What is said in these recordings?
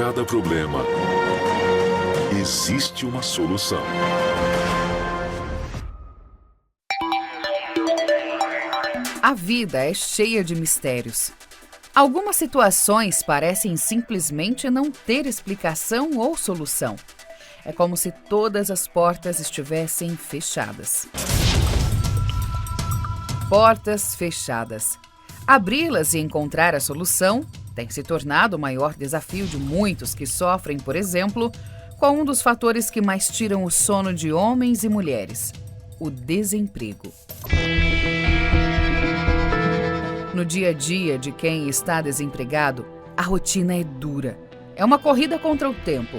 cada problema existe uma solução. A vida é cheia de mistérios. Algumas situações parecem simplesmente não ter explicação ou solução. É como se todas as portas estivessem fechadas. Portas fechadas. Abri-las e encontrar a solução tem se tornado o maior desafio de muitos que sofrem, por exemplo, com um dos fatores que mais tiram o sono de homens e mulheres: o desemprego. No dia a dia de quem está desempregado, a rotina é dura. É uma corrida contra o tempo.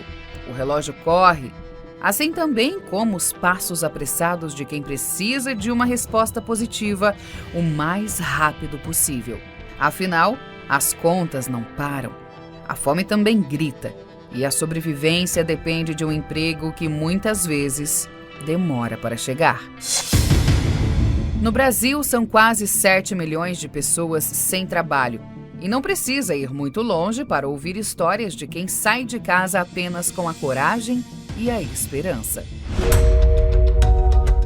O relógio corre, assim também como os passos apressados de quem precisa de uma resposta positiva o mais rápido possível. Afinal, as contas não param. A fome também grita e a sobrevivência depende de um emprego que muitas vezes demora para chegar. No Brasil, são quase 7 milhões de pessoas sem trabalho. E não precisa ir muito longe para ouvir histórias de quem sai de casa apenas com a coragem e a esperança.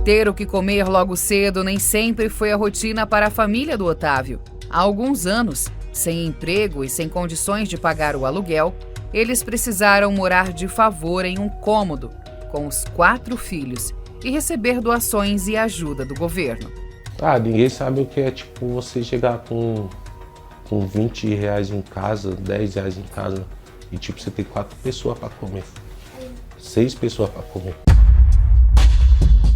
Ter o que comer logo cedo nem sempre foi a rotina para a família do Otávio. Há alguns anos, sem emprego e sem condições de pagar o aluguel, eles precisaram morar de favor em um cômodo, com os 4 filhos, e receber doações e ajuda do governo. Ninguém sabe o que é você chegar com 20 reais em casa, 10 reais em casa e você ter 4 pessoas para comer, 6 pessoas para comer.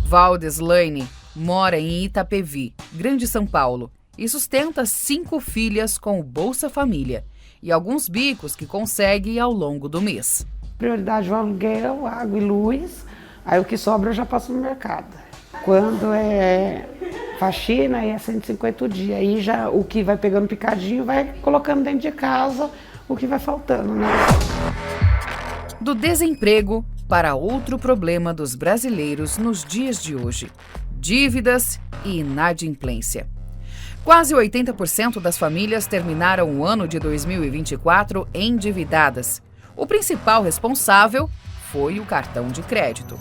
Valdeslaine mora em Itapevi, Grande São Paulo, e sustenta 5 filhas com o Bolsa Família e alguns bicos que consegue ao longo do mês. Prioridade o aluguel, água e luz, aí o que sobra eu já passo no mercado. Quando é faxina, aí é 150 o dia. Aí já o que vai pegando picadinho vai colocando dentro de casa o que vai faltando, né? Do desemprego para outro problema dos brasileiros nos dias de hoje: dívidas e inadimplência. Quase 80% das famílias terminaram o ano de 2024 endividadas. O principal responsável foi o cartão de crédito.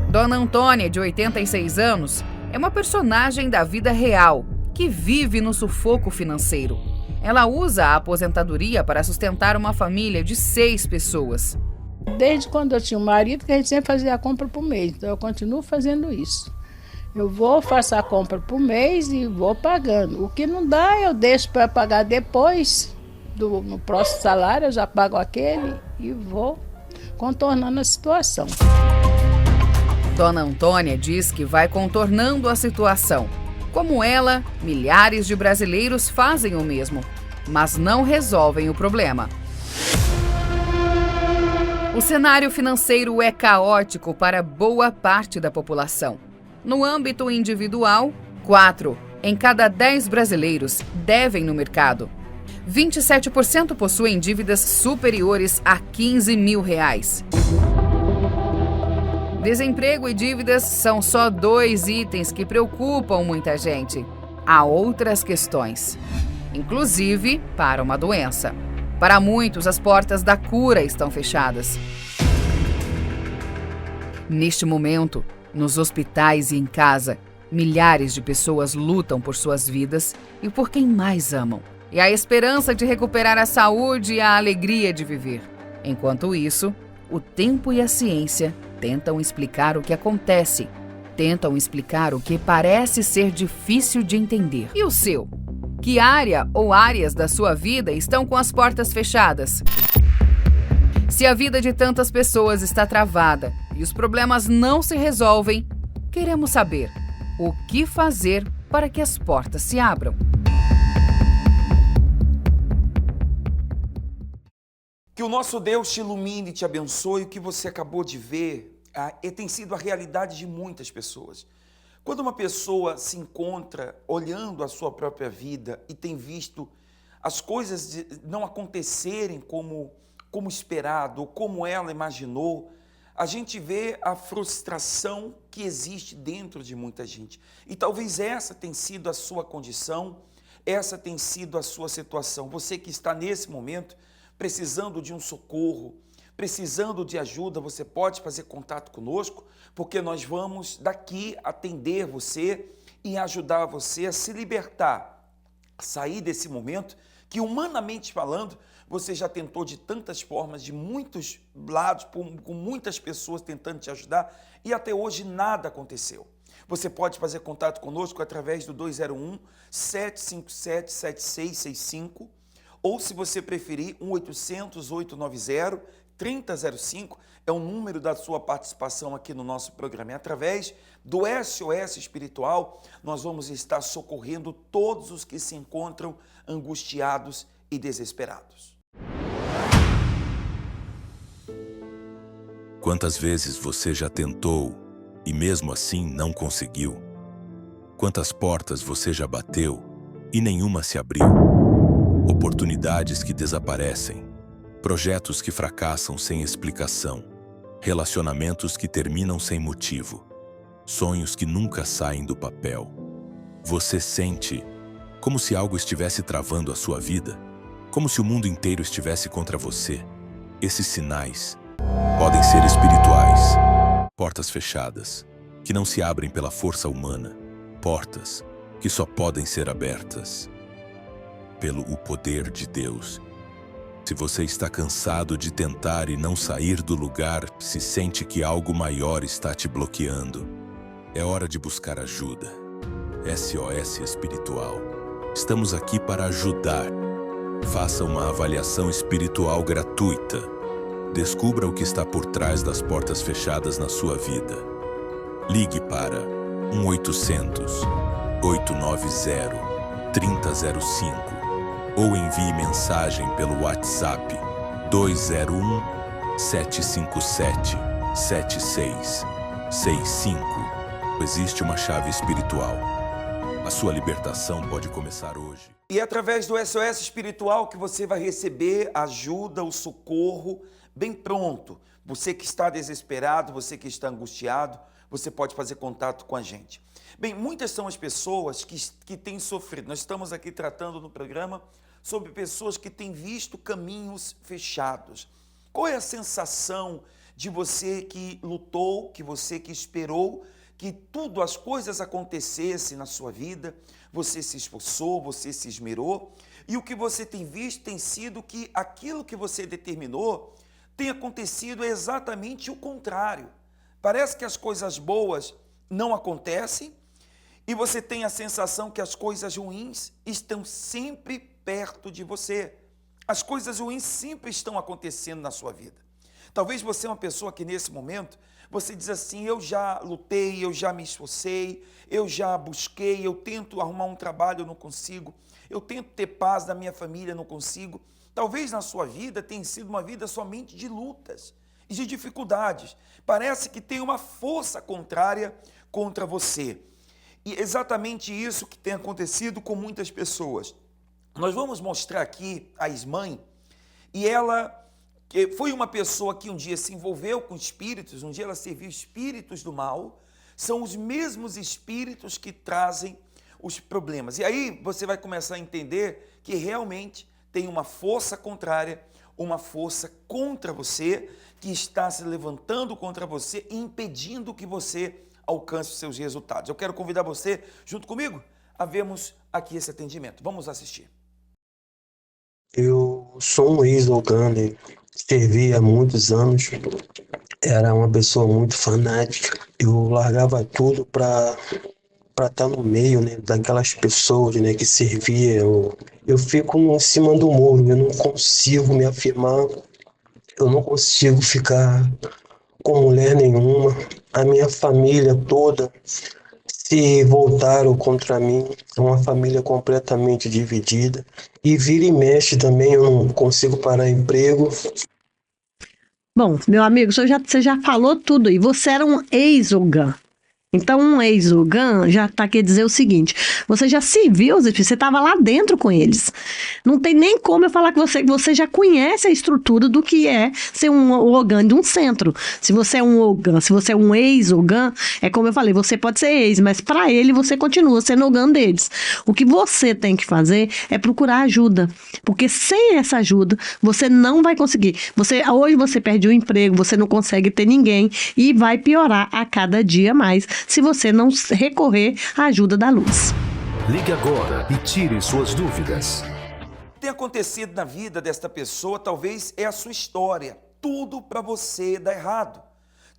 Dona Antônia, de 86 anos, é uma personagem da vida real que vive no sufoco financeiro. Ela usa a aposentadoria para sustentar uma família de 6 pessoas. Desde quando eu tinha um marido, que a gente sempre fazia a compra por mês, então eu continuo fazendo isso. Eu faço a compra por mês e vou pagando. O que não dá, eu deixo para pagar depois, no próximo salário, eu já pago aquele e vou contornando a situação. Dona Antônia diz que vai contornando a situação. Como ela, milhares de brasileiros fazem o mesmo, mas não resolvem o problema. O cenário financeiro é caótico para boa parte da população. No âmbito individual, 4 em cada 10 brasileiros devem no mercado. 27% possuem dívidas superiores a R$15 mil. Desemprego e dívidas são só 2 itens que preocupam muita gente. Há outras questões, inclusive para uma doença. Para muitos, as portas da cura estão fechadas. Neste momento, nos hospitais e em casa, milhares de pessoas lutam por suas vidas e por quem mais amam. E a esperança de recuperar a saúde e a alegria de viver. Enquanto isso, o tempo e a ciência tentam explicar o que acontece, tentam explicar o que parece ser difícil de entender. E o seu? Que área ou áreas da sua vida estão com as portas fechadas? Se a vida de tantas pessoas está travada e os problemas não se resolvem, queremos saber o que fazer para que as portas se abram. Que o nosso Deus te ilumine e te abençoe. O que você acabou de ver tem sido a realidade de muitas pessoas. Quando uma pessoa se encontra olhando a sua própria vida e tem visto as coisas não acontecerem como esperado ou como ela imaginou, a gente vê a frustração que existe dentro de muita gente. E talvez essa tenha sido a sua condição, essa tenha sido a sua situação. Você que está nesse momento, precisando de um socorro, precisando de ajuda, você pode fazer contato conosco, porque nós vamos daqui atender você e ajudar você a se libertar, a sair desse momento que, humanamente falando, você já tentou de tantas formas, de muitos lados, com muitas pessoas tentando te ajudar e até hoje nada aconteceu. Você pode fazer contato conosco através do 201-757-7665 ou, se você preferir, 1-800-890-3005 é o número da sua participação aqui no nosso programa. E através do SOS Espiritual, nós vamos estar socorrendo todos os que se encontram angustiados e desesperados. Quantas vezes você já tentou e mesmo assim não conseguiu? Quantas portas você já bateu e nenhuma se abriu? Oportunidades que desaparecem, projetos que fracassam sem explicação, relacionamentos que terminam sem motivo, sonhos que nunca saem do papel. Você sente como se algo estivesse travando a sua vida, como se o mundo inteiro estivesse contra você. Esses sinais podem ser espirituais, portas fechadas, que não se abrem pela força humana, portas que só podem ser abertas pelo o poder de Deus. Se você está cansado de tentar e não sair do lugar, se sente que algo maior está te bloqueando, é hora de buscar ajuda. SOS Espiritual. Estamos aqui para ajudar. Faça uma avaliação espiritual gratuita. Descubra o que está por trás das portas fechadas na sua vida. Ligue para 1-800-890-3005 ou envie mensagem pelo WhatsApp 201-757-7665. Existe uma chave espiritual. A sua libertação pode começar hoje. E é através do SOS Espiritual que você vai receber ajuda, o socorro, bem pronto. Você que está desesperado, você que está angustiado, você pode fazer contato com a gente. Bem, muitas são as pessoas que têm sofrido. Nós estamos aqui tratando no programa sobre pessoas que têm visto caminhos fechados. Qual é a sensação de você que lutou, que você que esperou que tudo, as coisas acontecessem na sua vida, você se esforçou, você se esmerou, e o que você tem visto tem sido que aquilo que você determinou tem acontecido exatamente o contrário. Parece que as coisas boas não acontecem e você tem a sensação que as coisas ruins estão sempre perto de você. As coisas ruins sempre estão acontecendo na sua vida. Talvez você é uma pessoa que nesse momento você diz assim: eu já lutei, eu já me esforcei, eu já busquei, eu tento arrumar um trabalho, eu não consigo, eu tento ter paz na minha família, não consigo. Talvez na sua vida tenha sido uma vida somente de lutas e de dificuldades. Parece que tem uma força contrária contra você. E exatamente isso que tem acontecido com muitas pessoas. Nós vamos mostrar aqui a Ismãe, e ela que foi uma pessoa que um dia se envolveu com espíritos, um dia ela serviu espíritos do mal, são os mesmos espíritos que trazem os problemas. E aí você vai começar a entender que realmente tem uma força contrária, uma força contra você, que está se levantando contra você e impedindo que você alcance os seus resultados. Eu quero convidar você, junto comigo, a vermos aqui esse atendimento. Vamos assistir. Eu sou um ex-Oganda, servi há muitos anos, era uma pessoa muito fanática. Eu largava tudo para estar no meio, né, daquelas pessoas, né, que serviam. Eu fico em cima do muro, eu não consigo me afirmar, eu não consigo ficar com mulher nenhuma. A minha família toda se voltaram contra mim, é uma família completamente dividida. E vira e mexe também, eu não consigo parar emprego. Bom, meu amigo, você já falou tudo aí. Você era um ex-Ogã. Então, um ex-Ogan já está querendo dizer o seguinte: você já se viu, você estava lá dentro com eles. Não tem nem como eu falar que você já conhece a estrutura do que é ser um Ogan de um centro. Se você é um Ogan, se você é um ex-Ogan, é como eu falei, você pode ser ex, mas para ele você continua sendo Ogan deles. O que você tem que fazer é procurar ajuda, porque sem essa ajuda você não vai conseguir. Hoje você perde o emprego, você não consegue ter ninguém e vai piorar a cada dia mais se você não recorrer à ajuda da luz. Ligue agora e tire suas dúvidas. Tem acontecido na vida desta pessoa, talvez é a sua história. Tudo para você dá errado.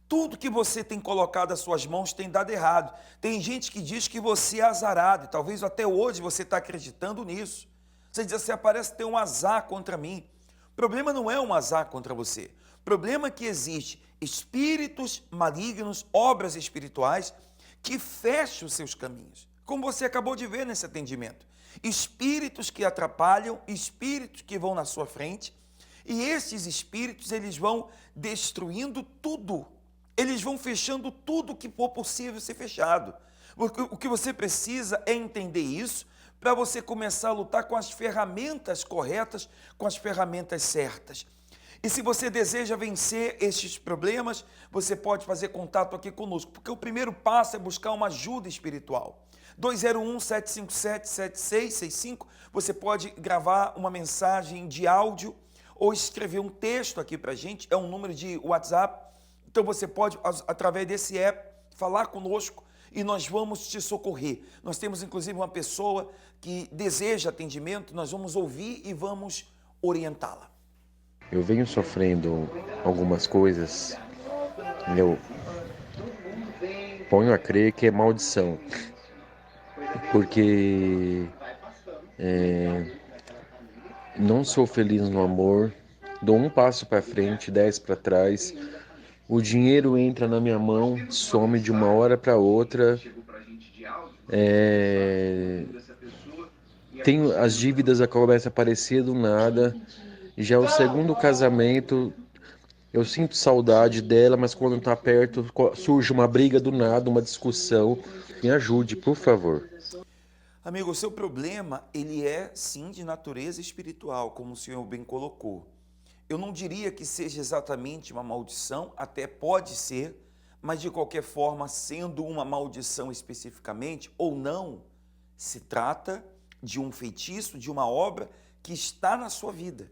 Tudo que você tem colocado às suas mãos tem dado errado. Tem gente que diz que você é azarado, e talvez até hoje você está acreditando nisso. Você diz assim, parece ter um azar contra mim. O problema não é um azar contra você. O problema é que existe espíritos malignos, obras espirituais, que fecham os seus caminhos. Como você acabou de ver nesse atendimento. Espíritos que atrapalham, espíritos que vão na sua frente, e esses espíritos, eles vão destruindo tudo. Eles vão fechando tudo que for possível ser fechado. O que você precisa é entender isso para você começar a lutar com as ferramentas corretas, com as ferramentas certas. E se você deseja vencer estes problemas, você pode fazer contato aqui conosco, porque o primeiro passo é buscar uma ajuda espiritual. 201-757-7665, você pode gravar uma mensagem de áudio ou escrever um texto aqui para a gente, é um número de WhatsApp. Então você pode, através desse app, falar conosco e nós vamos te socorrer. Nós temos inclusive uma pessoa que deseja atendimento, nós vamos ouvir e vamos orientá-la. Eu venho sofrendo algumas coisas, eu ponho a crer que é maldição, porque não sou feliz no amor, dou um passo para frente, 10 para trás, o dinheiro entra na minha mão, some de uma hora para outra, as dívidas começam a aparecer do nada. Já o segundo casamento, eu sinto saudade dela, mas quando está perto surge uma briga do nada, uma discussão. Me ajude, por favor. Amigo, o seu problema, ele é sim de natureza espiritual, como o senhor bem colocou. Eu não diria que seja exatamente uma maldição, até pode ser, mas de qualquer forma, sendo uma maldição especificamente ou não, se trata de um feitiço, de uma obra que está na sua vida.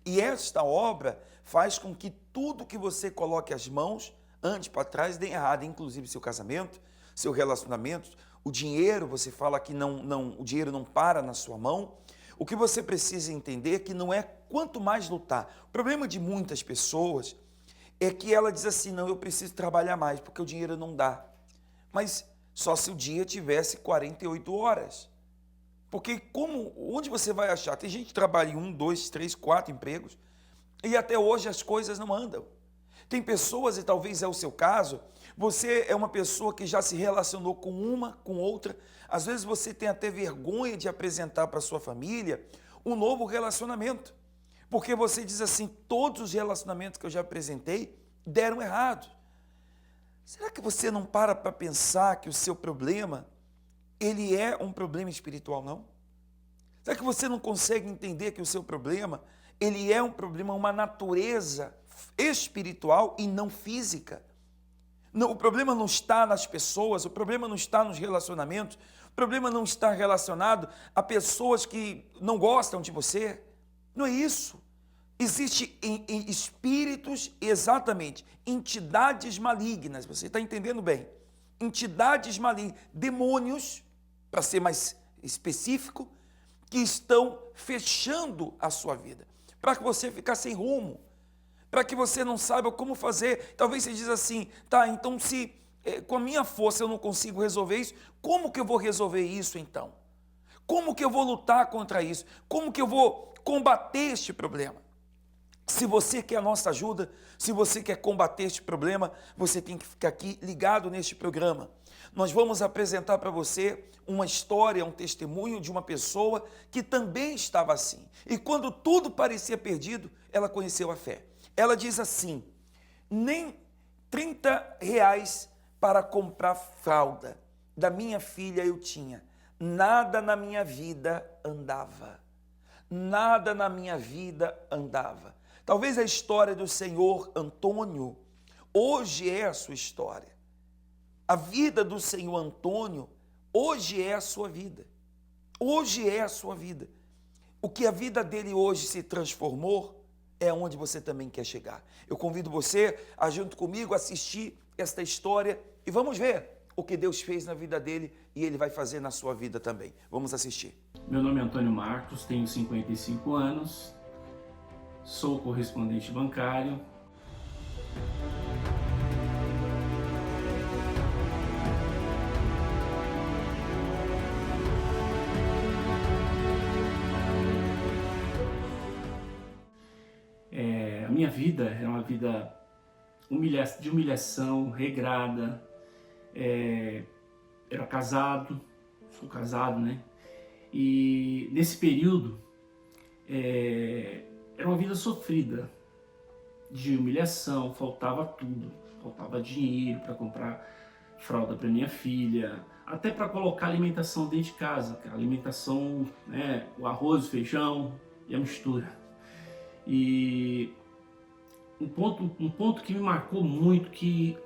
E esta obra faz com que tudo que você coloque as mãos, ande para trás, dê errado, inclusive seu casamento, seu relacionamento, o dinheiro, você fala que o dinheiro não para na sua mão. O que você precisa entender é que não é quanto mais lutar. O problema de muitas pessoas é que ela diz assim, não, eu preciso trabalhar mais, porque o dinheiro não dá. Mas só se o dia tivesse 48 horas. Porque onde você vai achar? Tem gente que trabalha em 1, 2, 3, 4 empregos e até hoje as coisas não andam. Tem pessoas, e talvez é o seu caso, você é uma pessoa que já se relacionou com uma, com outra. Às vezes você tem até vergonha de apresentar para a sua família um novo relacionamento. Porque você diz assim, todos os relacionamentos que eu já apresentei deram errado. Será que você não para pensar que o seu problema ele é um problema espiritual, não? Será que você não consegue entender que o seu problema, ele é um problema, uma natureza espiritual e não física? Não, o problema não está nas pessoas, o problema não está nos relacionamentos, o problema não está relacionado a pessoas que não gostam de você. Não é isso. Existem espíritos, exatamente, entidades malignas, você está entendendo bem? Entidades malignas, demônios, para ser mais específico, que estão fechando a sua vida, para que você ficar sem rumo, para que você não saiba como fazer. Talvez você diz assim, tá, então se com a minha força eu não consigo resolver isso, como que eu vou resolver isso então? Como que eu vou lutar contra isso? Como que eu vou combater este problema? Se você quer a nossa ajuda, se você quer combater este problema, você tem que ficar aqui ligado neste programa. Nós vamos apresentar para você uma história, um testemunho de uma pessoa que também estava assim. E quando tudo parecia perdido, ela conheceu a fé. Ela diz assim, nem R$30 para comprar fralda. Da minha filha eu tinha. Nada na minha vida andava. Nada na minha vida andava. Talvez a história do senhor Antônio hoje é a sua história. A vida do senhor Antônio hoje é a sua vida. Hoje é a sua vida. O que a vida dele hoje se transformou é onde você também quer chegar. Eu convido você a, junto comigo, assistir esta história e vamos ver o que Deus fez na vida dele e ele vai fazer na sua vida também. Vamos assistir. Meu nome é Antônio Marcos, tenho 55 anos, sou correspondente bancário. A minha vida é uma vida de humilhação, regrada. Era casado, sou casado, né? E nesse período era uma vida sofrida, de humilhação, faltava tudo, faltava dinheiro para comprar fralda para minha filha, até para colocar alimentação dentro de casa, a alimentação, né, o arroz, o feijão e a mistura. E um ponto que me marcou muito, que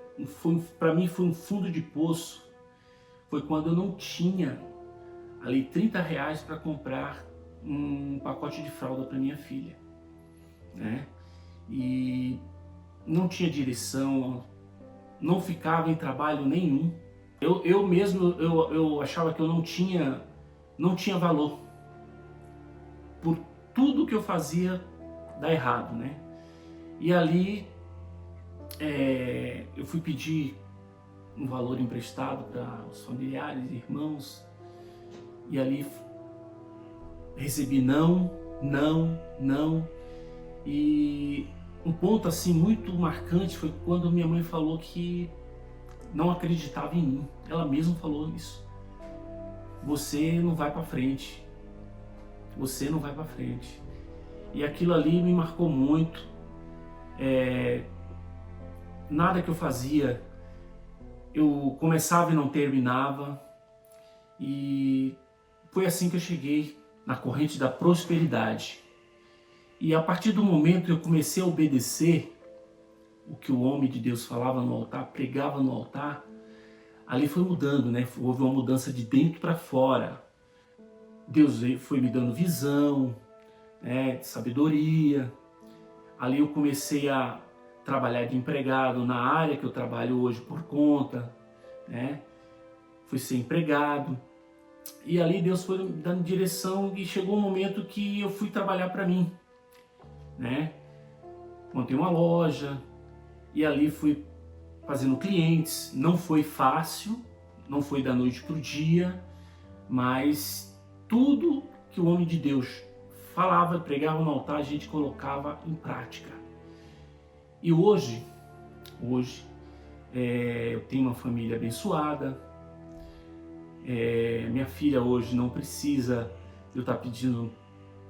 para mim foi um fundo de poço, foi quando eu não tinha ali R$30 para comprar um pacote de fralda para minha filha, né? E não tinha direção, não ficava em trabalho nenhum. Eu mesmo achava que eu não tinha valor. Por tudo que eu fazia dar errado, né? E ali eu fui pedir um valor emprestado para os familiares, irmãos, e ali recebi não, e um ponto assim muito marcante foi quando minha mãe falou que não acreditava em mim. Ela mesma falou isso. Você não vai para frente. Você não vai para frente. E aquilo ali me marcou muito. Nada que eu fazia, eu começava e não terminava. E foi assim que eu cheguei na corrente da prosperidade. E a partir do momento que eu comecei a obedecer o que o homem de Deus falava no altar, pregava no altar, ali foi mudando, né? Houve uma mudança de dentro para fora. Deus foi me dando visão, né, de sabedoria. Ali eu comecei a trabalhar de empregado na área que eu trabalho hoje por conta, né? Fui ser empregado. E ali Deus foi me dando direção e chegou um momento que eu fui trabalhar para mim, né? Montei uma loja e ali fui fazendo clientes. Não foi fácil, não foi da noite para o dia, mas tudo que o homem de Deus falava, pregava no altar, a gente colocava em prática. E hoje eu tenho uma família abençoada. Minha filha hoje não precisa eu estar pedindo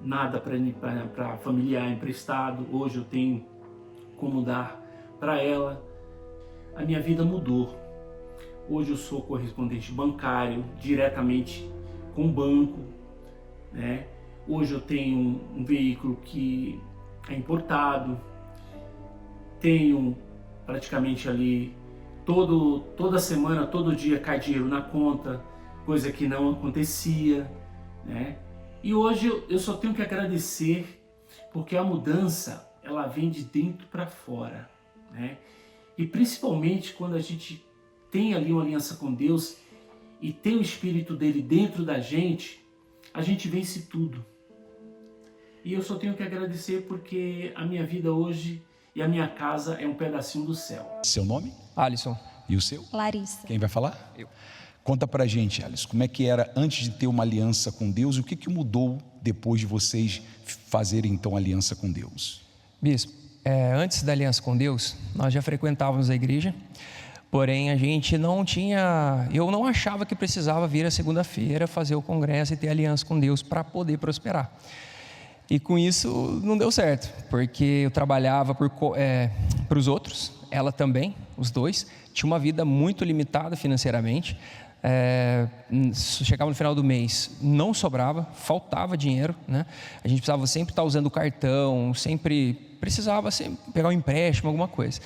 nada para familiar emprestado. Hoje eu tenho como dar para ela. A minha vida mudou. Hoje eu sou correspondente bancário diretamente com o banco, né? Hoje eu tenho um veículo que é importado. Tenho praticamente ali toda semana, todo dia cai dinheiro na conta, coisa que não acontecia, né? E hoje eu só tenho que agradecer, porque a mudança ela vem de dentro para fora, né? E principalmente quando a gente tem ali uma aliança com Deus e tem o Espírito dele dentro da gente, a gente vence tudo. E eu só tenho que agradecer porque a minha vida hoje e a minha casa é um pedacinho do céu. Seu nome? Alisson. E o seu? Larissa. Quem vai falar? Eu. Conta pra gente, Alisson, como é que era antes de ter uma aliança com Deus e o que mudou depois de vocês fazerem então aliança com Deus? Bispo, antes da aliança com Deus, nós já frequentávamos a igreja, porém a gente não tinha, eu não achava que precisava vir a segunda-feira fazer o congresso e ter aliança com Deus para poder prosperar. E com isso não deu certo, porque eu trabalhava para os outros, ela também, os dois, tinha uma vida muito limitada financeiramente. Chegava no final do mês, não sobrava, faltava dinheiro, né? A gente precisava sempre estar usando o cartão, sempre precisava pegar um empréstimo, alguma coisa.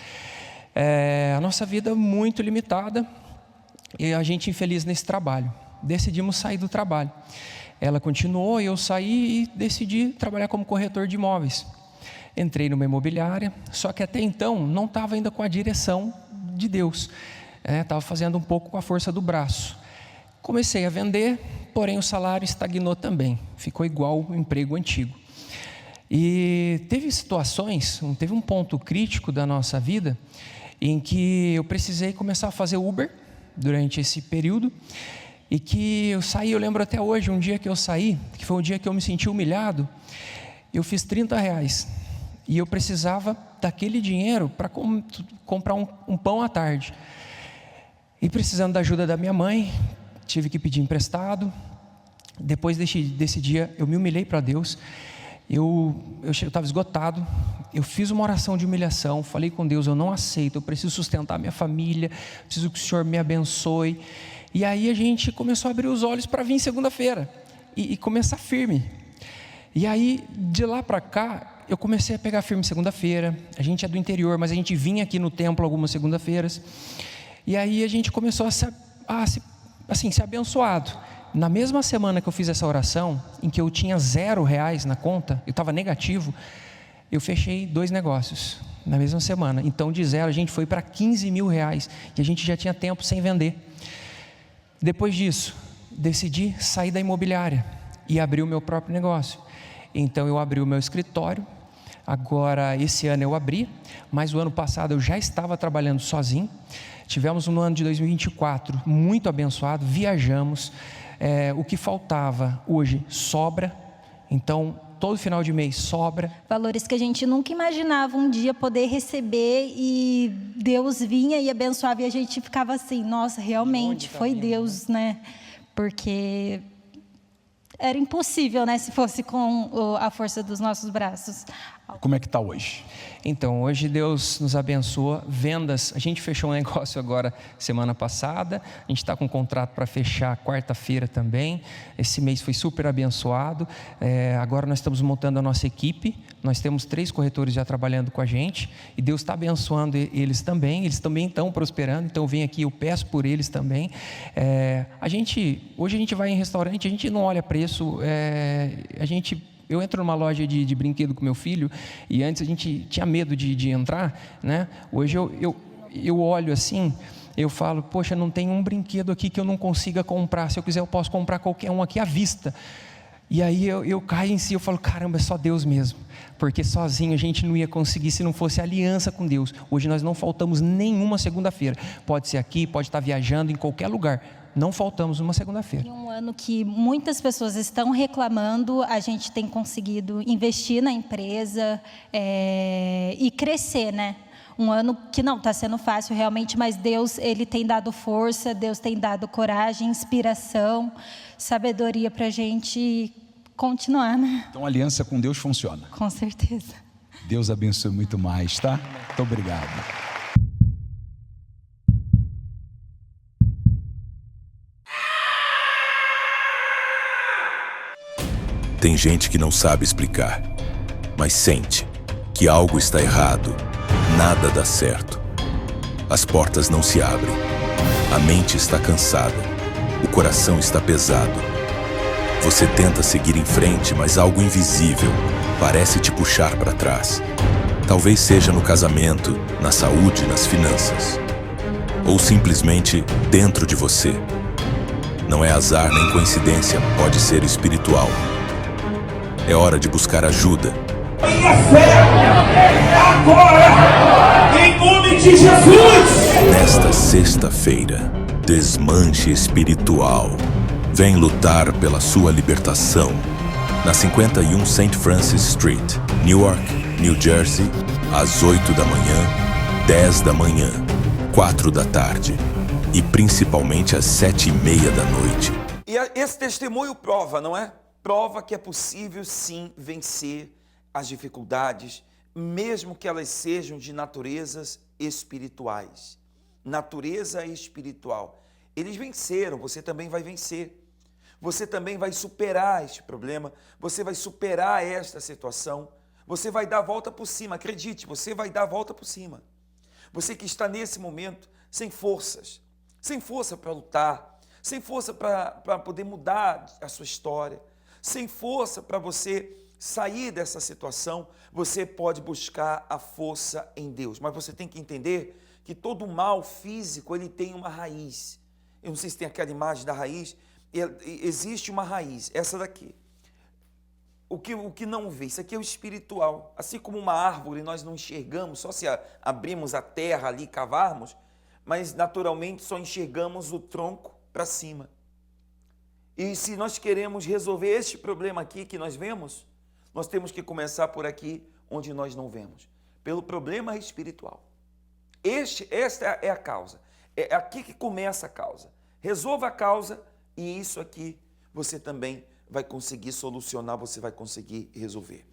A nossa vida muito limitada e a gente infeliz nesse trabalho. Decidimos sair do trabalho. Ela continuou, eu saí e decidi trabalhar como corretor de imóveis. Entrei numa imobiliária, só que até então não estava ainda com a direção de Deus. Estava fazendo um pouco com a força do braço. Comecei a vender, porém o salário estagnou também. Ficou igual o emprego antigo. E teve situações, teve um ponto crítico da nossa vida em que eu precisei começar a fazer Uber durante esse período. E que eu saí, eu lembro até hoje, um dia que eu saí, que foi um dia que eu me senti humilhado, eu fiz R$30. E eu precisava daquele dinheiro para comprar um pão à tarde. E precisando da ajuda da minha mãe, tive que pedir emprestado. Depois desse dia, eu me humilhei para Deus. Eu estava esgotado. Eu fiz uma oração de humilhação. Falei com Deus, eu não aceito. Eu preciso sustentar minha família. Preciso que o Senhor me abençoe. E aí a gente começou a abrir os olhos para vir segunda-feira. E começar firme. E aí, de lá para cá, eu comecei a pegar firme segunda-feira. A gente é do interior, mas a gente vinha aqui no templo algumas segunda-feiras. E aí a gente começou a ser abençoado. Na mesma semana que eu fiz essa oração, em que eu tinha R$0 na conta, eu estava negativo, eu fechei 2 negócios na mesma semana. Então de 0 a gente foi para R$15 mil e a gente já tinha tempo sem vender. Depois disso, decidi sair da imobiliária e abrir o meu próprio negócio. Então eu abri o meu escritório. Agora esse ano eu abri, mas o ano passado eu já estava trabalhando sozinho. Tivemos um ano de 2024 muito abençoado, viajamos. O que faltava hoje sobra, então todo final de mês sobra. Valores que a gente nunca imaginava um dia poder receber e Deus vinha e abençoava e a gente ficava assim, nossa, realmente foi Deus, né? Porque era impossível, né? Se fosse com a força dos nossos braços. Como é que está hoje? Então, hoje Deus nos abençoa. Vendas, a gente fechou um negócio agora semana passada. A gente está com um contrato para fechar quarta-feira também. Esse mês foi super abençoado. Agora nós estamos montando a nossa equipe. Nós temos 3 corretores já trabalhando com a gente. E Deus está abençoando eles também. Eles também estão prosperando. Então eu venho aqui, eu peço por eles também. Hoje a gente vai em restaurante, a gente não olha preço. Eu entro numa loja de brinquedo com meu filho e antes a gente tinha medo de entrar, né? Hoje eu olho assim, eu falo, poxa, não tem um brinquedo aqui que eu não consiga comprar. Se eu quiser eu posso comprar qualquer um aqui à vista. E aí eu caio em si, eu falo, caramba, é só Deus mesmo. Porque sozinho a gente não ia conseguir se não fosse aliança com Deus. Hoje nós não faltamos nenhuma segunda-feira. Pode ser aqui, pode estar viajando em qualquer lugar. Não faltamos uma segunda-feira. Em um ano que muitas pessoas estão reclamando, a gente tem conseguido investir na empresa e crescer, né? Um ano que não está sendo fácil realmente, mas Deus, Ele tem dado força, Deus tem dado coragem, inspiração, sabedoria para a gente continuar, né? Então a aliança com Deus funciona. Com certeza. Deus abençoe muito mais, tá? Muito obrigado. Tem gente que não sabe explicar, mas sente que algo está errado, nada dá certo. As portas não se abrem, a mente está cansada, o coração está pesado. Você tenta seguir em frente, mas algo invisível parece te puxar para trás. Talvez seja no casamento, na saúde, nas finanças, ou simplesmente dentro de você. Não é azar nem coincidência, pode ser espiritual. É hora de buscar ajuda. Minha fé é agora, em nome de Jesus! Nesta sexta-feira, Desmanche Espiritual. Vem lutar pela sua libertação. Na 51 St. Francis Street, Newark, New Jersey, às 8 da manhã, 10 da manhã, 4 da tarde e principalmente às 7:30 da noite. E esse testemunho prova, não é? Prova que é possível sim vencer as dificuldades, mesmo que elas sejam de naturezas espirituais. Natureza espiritual. Eles venceram, você também vai vencer. Você também vai superar este problema, você vai superar esta situação, você vai dar a volta por cima, acredite, você vai dar a volta por cima. Você que está nesse momento sem força para lutar, sem força para poder mudar a sua história, sem força para você sair dessa situação, você pode buscar a força em Deus. Mas você tem que entender que todo mal físico, ele tem uma raiz. Eu não sei se tem aquela imagem da raiz, existe uma raiz, essa daqui. O que não vê, isso aqui é o espiritual. Assim como uma árvore nós não enxergamos, só se abrirmos a terra ali, cavarmos, mas naturalmente só enxergamos o tronco para cima. E se nós queremos resolver este problema aqui que nós vemos, nós temos que começar por aqui onde nós não vemos, pelo problema espiritual. Esta é a causa, é aqui que começa a causa. Resolva a causa e isso aqui você também vai conseguir solucionar, você vai conseguir resolver.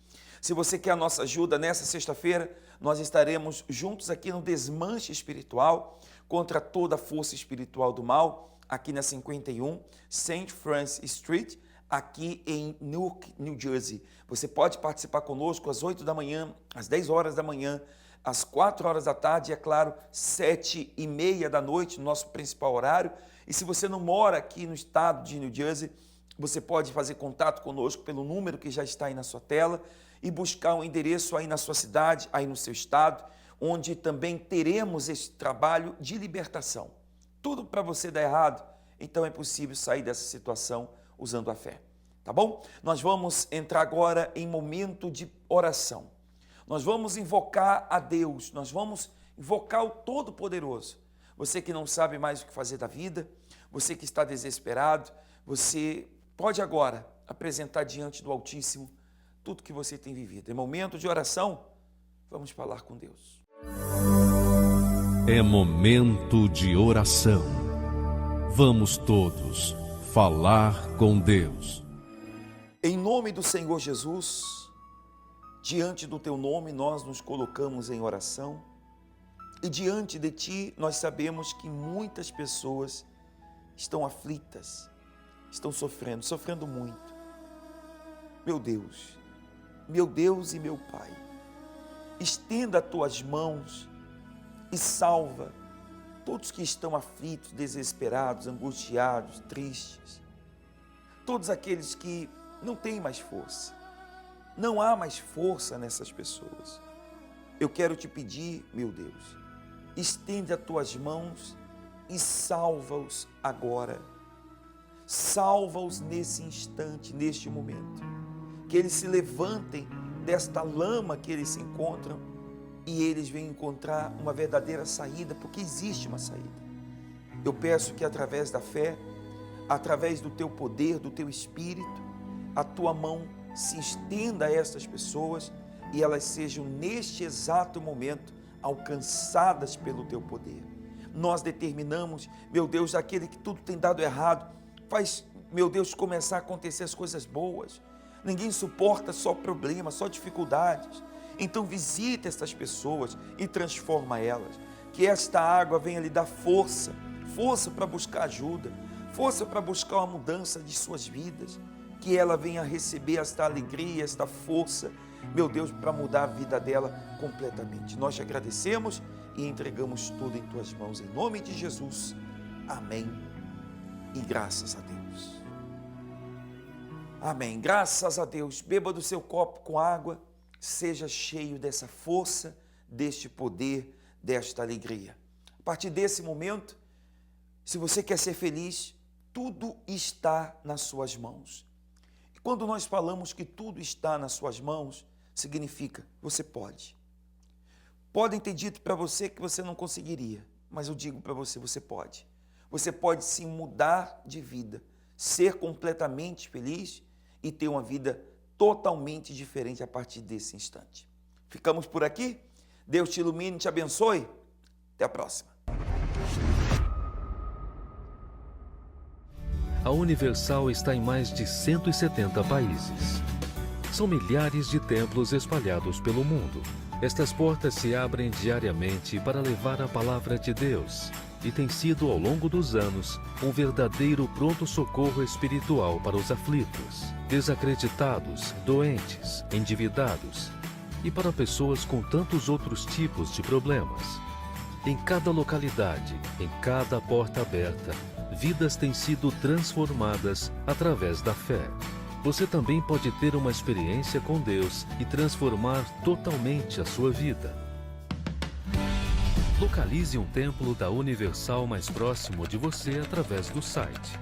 Se você quer a nossa ajuda, nessa sexta-feira, nós estaremos juntos aqui no Desmanche Espiritual contra toda a força espiritual do mal, aqui na 51 St. Francis Street, aqui em Newark, New Jersey. Você pode participar conosco às 8 da manhã, às 10 horas da manhã, às 4 horas da tarde e, é claro, 7h30 da noite, no nosso principal horário. E se você não mora aqui no estado de New Jersey, você pode fazer contato conosco pelo número que já está aí na sua tela e buscar um endereço aí na sua cidade, aí no seu estado, onde também teremos esse trabalho de libertação. Tudo para você dar errado, então é possível sair dessa situação usando a fé, tá bom? Nós vamos entrar agora em momento de oração. Nós vamos invocar a Deus, nós vamos invocar o Todo-Poderoso. Você que não sabe mais o que fazer da vida, você que está desesperado, você pode agora apresentar diante do Altíssimo tudo que você tem vivido. Em momento de oração, vamos falar com Deus. É momento de oração. Vamos todos falar com Deus. Em nome do Senhor Jesus, diante do teu nome nós nos colocamos em oração e diante de ti nós sabemos que muitas pessoas estão aflitas, estão sofrendo muito. Meu Deus e meu Pai, estenda as tuas mãos e salva todos que estão aflitos, desesperados, angustiados, tristes. Todos aqueles que não têm mais força. Não há mais força nessas pessoas. Eu quero te pedir, meu Deus, estende as tuas mãos e salva-os agora. Salva-os nesse instante, neste momento. Que eles se levantem desta lama que eles se encontram e eles venham encontrar uma verdadeira saída, porque existe uma saída. Eu peço que através da fé, através do teu poder, do teu espírito, a tua mão se estenda a estas pessoas e elas sejam neste exato momento alcançadas pelo teu poder. Nós determinamos, meu Deus, aquele que tudo tem dado errado, faz, meu Deus, começar a acontecer as coisas boas. Ninguém suporta só problemas, só dificuldades. Então visita estas pessoas e transforma elas. Que esta água venha lhe dar força para buscar ajuda, força para buscar uma mudança de suas vidas. Que ela venha receber esta alegria, esta força, meu Deus, para mudar a vida dela completamente. Nós te agradecemos e entregamos tudo em tuas mãos, em nome de Jesus. Amém. E graças a Deus. Amém. Graças a Deus. Beba do seu copo com água, seja cheio dessa força, deste poder, desta alegria. A partir desse momento, se você quer ser feliz, tudo está nas suas mãos. E quando nós falamos que tudo está nas suas mãos, significa você pode. Podem ter dito para você que você não conseguiria, mas eu digo para você, você pode. Você pode sim mudar de vida, ser completamente feliz e ter uma vida totalmente diferente a partir desse instante. Ficamos por aqui? Deus te ilumine, te abençoe. Até a próxima. A Universal está em mais de 170 países. São milhares de templos espalhados pelo mundo. Estas portas se abrem diariamente para levar a palavra de Deus e tem sido, ao longo dos anos, um verdadeiro pronto-socorro espiritual para os aflitos, desacreditados, doentes, endividados e para pessoas com tantos outros tipos de problemas. Em cada localidade, em cada porta aberta, vidas têm sido transformadas através da fé. Você também pode ter uma experiência com Deus e transformar totalmente a sua vida. Localize um templo da Universal mais próximo de você através do site.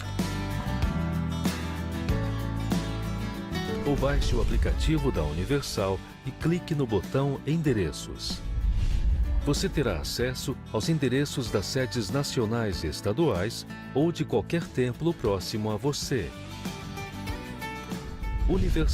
Ou baixe o aplicativo da Universal e clique no botão Endereços. Você terá acesso aos endereços das sedes nacionais e estaduais ou de qualquer templo próximo a você. Universal.